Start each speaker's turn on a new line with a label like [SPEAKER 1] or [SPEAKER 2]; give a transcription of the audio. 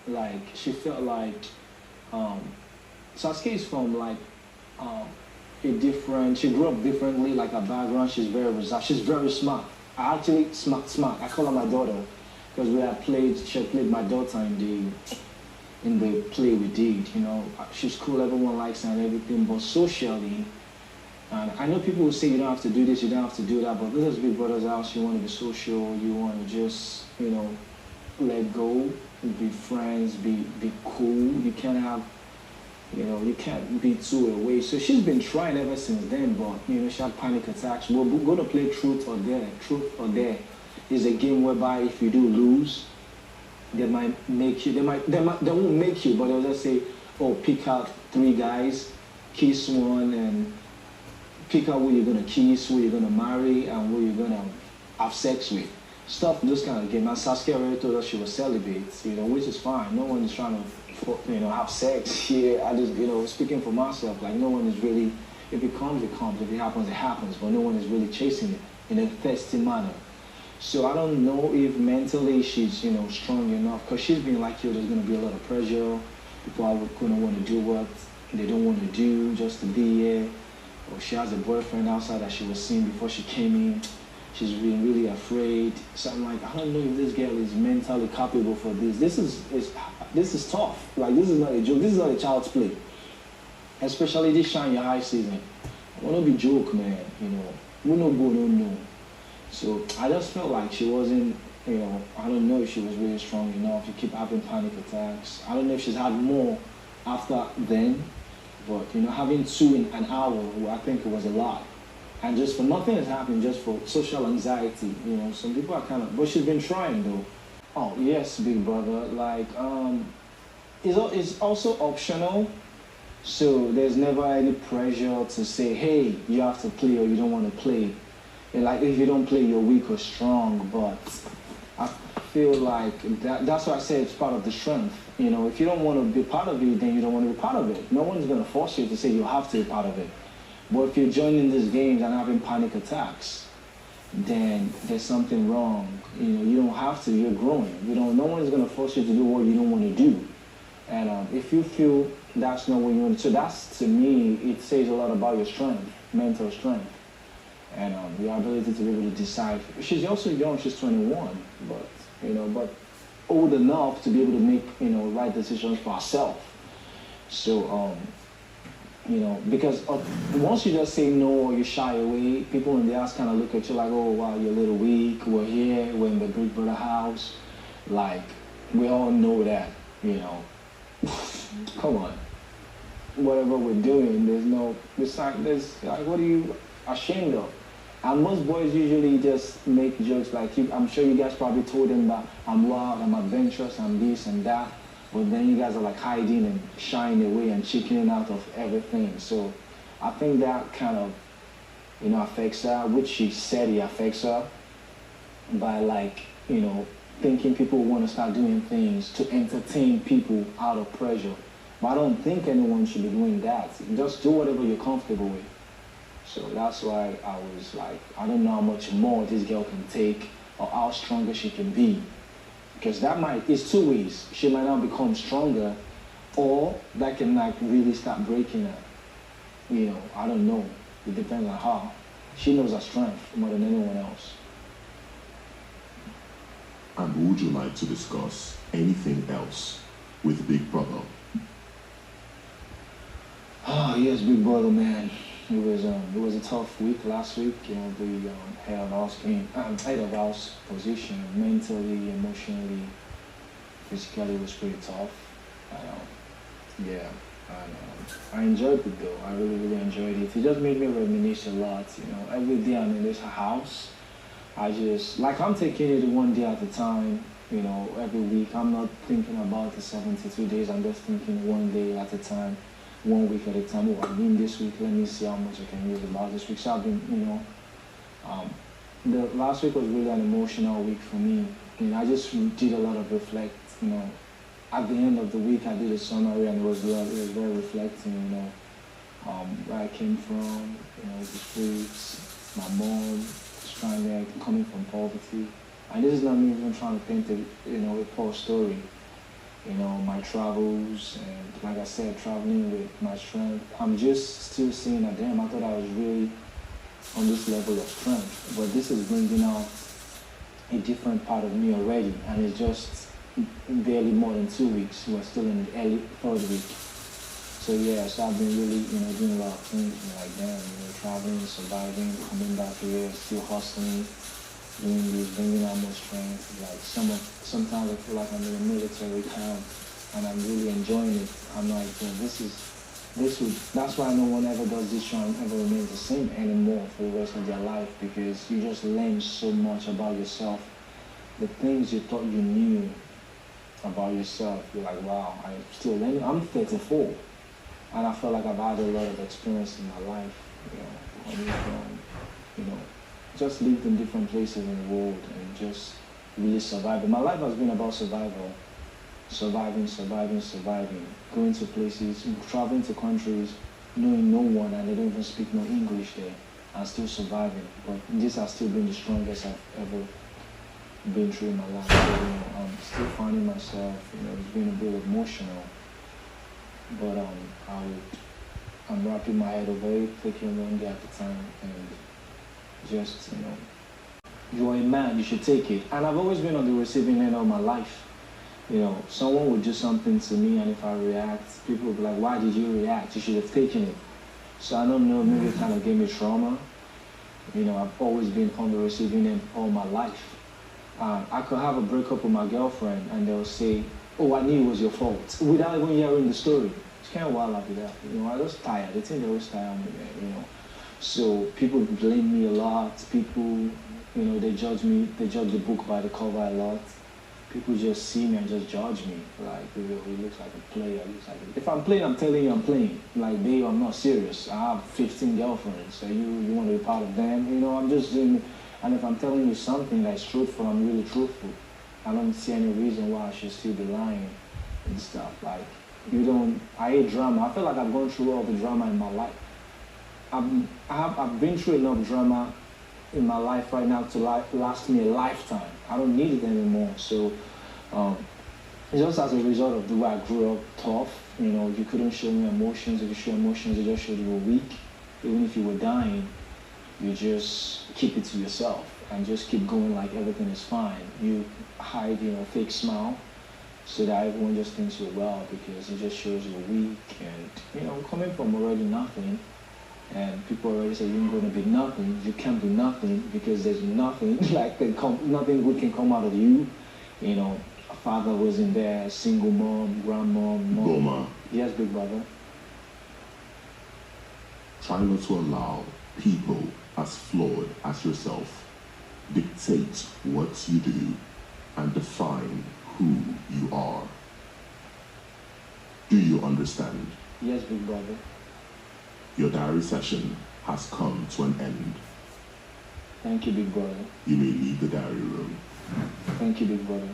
[SPEAKER 1] like she felt like um, Saskay is from like um, a different. She grew up differently, like her background. She's very reserved. She's very smart. I actually smart. I call her my daughter because we had played. She had played my daughter in the play we did. You know, she's cool. Everyone likes her and everything. But socially, and I know people will say you don't have to do this, you don't have to do that. But this is Big Brother's house. You want to be social. You want to just let go, be friends, be cool. You can't have you can't be too away. So she's been trying ever since then, but she had panic attacks. We're going to play truth or dare. Truth or dare is a game whereby if you do lose, they might make you. They won't make you, but they'll just say, oh, pick out 3 guys, kiss one, and pick out who you're gonna kiss, who you're gonna marry, and who you're gonna have sex with. Stuff, those kind of games. And Saskia already told us she was celibate, which is fine. No one is trying to, have sex here. I just, speaking for myself, like no one is really. If it comes, it comes. If it happens, it happens. But no one is really chasing it in a thirsty manner. So I don't know if mentally she's, strong enough. Because she's been like, there's going to be a lot of pressure. People are going to want to do what they don't want to do just to be here. Or she has a boyfriend outside that she was seeing before she came in. She's been really afraid. So I'm like, I don't know if this girl is mentally capable for this. This is tough. Like, this is not a joke. This is not a child's play. Especially this shine your high season. I want to be joke, man. We no go, no know. So I just felt like she wasn't, I don't know if she was really strong enough. She keep having panic attacks. I don't know if she's had more after then. But, having 2 in an hour, I think it was a lot. And just for nothing has happened, just for social anxiety, some people are kind of, but she's been trying though. Oh, yes, Big Brother, like, it's also optional. So there's never any pressure to say, hey, you have to play or you don't want to play. And like, if you don't play, you're weak or strong. But I feel like that's why I say it's part of the strength. If you don't want to be part of it, then you don't want to be part of it. No one's going to force you to say you have to be part of it. But if you're joining these games and having panic attacks, then there's something wrong. You don't have to. You're growing. No one's going to force you to do what you don't want to do. And if you feel that's not what you want to do, so that's, to me, it says a lot about your strength, mental strength, and your ability to be able to decide. She's also young. She's 21, but old enough to be able to make right decisions for herself. So because once you just say no or you shy away, people in the house kind of look at you like, oh wow, you're a little weak. We're here. We're in the Big Brother house. Like, we all know that. Come on. Whatever we're doing, there's like, what are you ashamed of? And most boys usually just make jokes like, I'm sure you guys probably told them that I'm wild, I'm adventurous, I'm this and that. But then you guys are like hiding and shying away and chickening out of everything. So I think that kind of, affects her, which she said it affects her by like, thinking people want to start doing things to entertain people out of pressure. But I don't think anyone should be doing that. Just do whatever you're comfortable with. So that's why I was like, I don't know how much more this girl can take or how stronger she can be. Because it's 2 ways. She might not become stronger, or that can like really start breaking her. I don't know. It depends on her. She knows her strength more than anyone else.
[SPEAKER 2] And would you like to discuss anything else with Big Brother?
[SPEAKER 1] Oh yes, Big Brother, man. It was a tough week last week. The head of house position, mentally, emotionally, physically, was pretty tough. I enjoyed it though. I really, really enjoyed it. It just made me reminisce a lot. Every day I'm in this house, I'm taking it one day at a time. Every week I'm not thinking about the 72 days. I'm just thinking one day at a time. 1 week at a time. Oh, I win this week. Let me see how much I can use about this week. So I've been, the last week was really an emotional week for me. I just did a lot of reflect. At the end of the week, I did a summary, and it was very reflecting. Where I came from, the streets, my mom, stranded, coming from poverty, and this is not me even trying to paint a poor story. you know, my travels, and like I said, traveling with my strength. I'm just still seeing that, damn, I thought I was really on this level of strength, but this is bringing out a different part of me already, and it's just barely more than 2 weeks. We're still in the early third week. So yeah, so I've been really, you know, doing a lot of things, you know, like damn, you know, traveling, surviving, coming back here, still hustling, doing this, bringing out more strength. Like sometimes I feel like I'm in a military camp and I'm really enjoying it. I'm like, well, that's why no one ever does this show and ever remains the same anymore for the rest of their life, because you just learn so much about yourself. The things you thought you knew about yourself, you're like, wow, I'm still learning. I'm 34, and I feel like I've had a lot of experience in my life, you know, coming from, you know, just lived in different places in the world and just really surviving. My life has been about survival. Surviving, going to places, traveling to countries, knowing no one, and they don't even speak no English there, and still surviving. But this has still been the strongest I've ever been through in my life. So, you know, I'm still finding myself, you know, it's been a bit emotional, but I'm wrapping my head over it, taking one day at a time, and just, you know, you're a man, you should take it. And I've always been on the receiving end of my life. You know, someone would do something to me, and if I react, people would be like, why did you react? You should have taken it. So I don't know, maybe it kind of gave me trauma. You know, I've always been on the receiving end all my life. I could have a breakup with my girlfriend, and they'll say, oh, I knew it was your fault, without even hearing the story. It's kind of wild after that. You know, I was tired. They think they always tired me, man, you know. So people blame me a lot. People, you know, they judge me. They judge the book by the cover a lot. People just see me and just judge me. Like, he looks like a player. If I'm playing, I'm telling you I'm playing. Like, babe, I'm not serious. I have 15 girlfriends. So you want to be part of them? You know, I'm just doing. And if I'm telling you something that's truthful, I'm really truthful. I don't see any reason why I should still be lying and stuff. Like, I hate drama. I feel like I've gone through all the drama in my life. I've been through enough drama in my life right now to last me a lifetime. I don't need it anymore. So just as a result of the way I grew up tough, you know, you couldn't show me emotions. If you show emotions, it just showed you were weak. Even if you were dying, you just keep it to yourself and just keep going like everything is fine. You hide, you know, fake smile so that everyone just thinks you're well, because it just shows you're weak. And, you know, coming from already nothing, and people already say you're going to be nothing, you can't be nothing, because there's nothing, like nothing good can come out of you. You know, a father wasn't there, single mom, grandmom, mom.
[SPEAKER 2] Boma,
[SPEAKER 1] Yes, big brother.
[SPEAKER 2] try not to allow people as flawed as yourself dictate what you do and define who you are. Do you understand?
[SPEAKER 1] Yes, big brother.
[SPEAKER 2] Your diary session has come to an end.
[SPEAKER 1] Thank you, big brother.
[SPEAKER 2] You may leave the diary room.
[SPEAKER 1] Thank you, big brother.